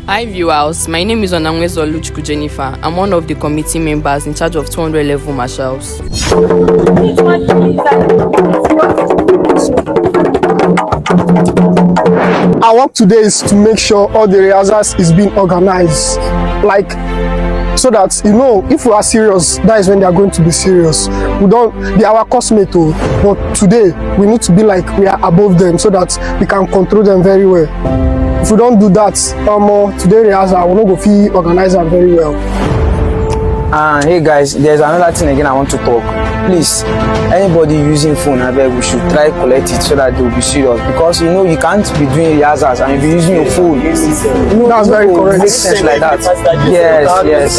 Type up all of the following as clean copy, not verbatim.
Hi viewers, my name is Onamwezo Luchku Jennifer. I'm one of the committee members in charge of 200 level marshals. Our work today is to make sure all the rehearsals is being organized, like so that if we are serious, that is when they are going to be serious. We are our cosmate, but today we need to be like we are above them so that we can control them very well. If we don't do that, today rehearsal we not go fit organize them very well. Hey guys, there's another thing again I want to talk. Please, anybody using phone, I beg we should try collect it so that they will be serious, because you can't be doing rehearsals and be using your phone. That's very correct. Makes sense like that. Yes.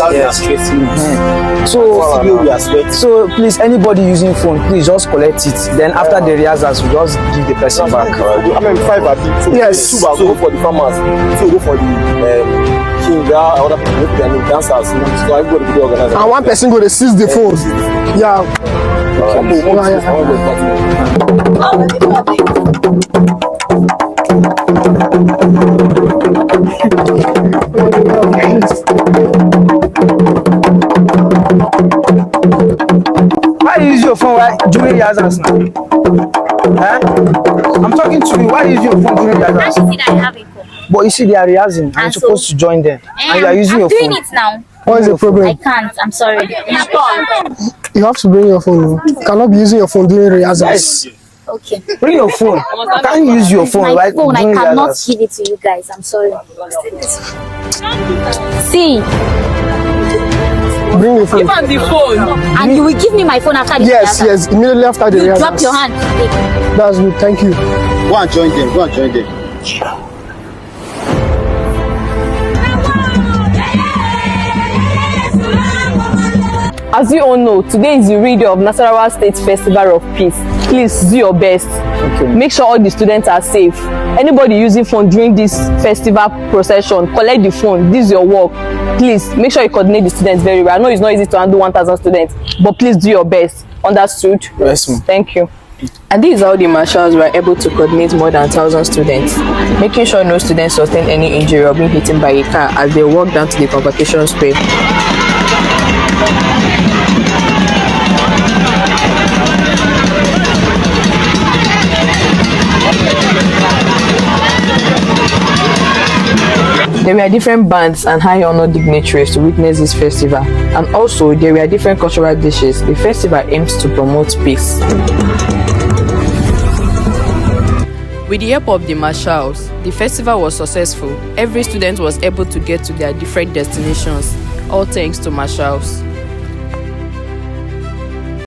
So please, anybody using phone, please just collect it. Then after the rehearsals, we just give the person back. Yes. 2 bags go for the farmers, 2 go for the other people, and dancers. So everybody will be organized. And one person go to seize the phone. Yeah. Why you use your phone during rehearsals now? I'm talking to you. Why you use your phone during rehearsals? She said I have a phone. But you see, they are rehearsing. I'm supposed to join them. And you are using your phone. I'm doing it now. What is the problem? I can't. I'm sorry. You have to bring your phone. You cannot be using your phone during rehearsals. Okay. Bring your phone. You can't use your phone. My phone, I during cannot rehearsals. give it to you guys. I'm sorry. See, Bring your phone. Give us the phone. and you will give me my phone after the rehearsal. Yes. Immediately after the You rehearsals. drop your hand. That's good. Thank you. Go and join them. As you all know, today is the read of Nasarawa State Festival of Peace. Please do your best. Okay. Make sure all the students are safe. Anybody using phone during this festival procession, collect the phone. This is your work. Please make sure you coordinate the students very well. I know it's not easy to handle 1,000 students, but please do your best. Understood? Yes, ma'am. Thank you. And this is how the marshals were able to coordinate more than 1,000 students, making sure no students sustained any injury or being hit by a car as they walked down to the convocation square. There were different bands and high honor dignitaries to witness this festival, and also there were different cultural dishes. The festival aims to promote peace. With the help of the marshals, the festival was successful. Every student was able to get to their different destinations, all thanks to marshals.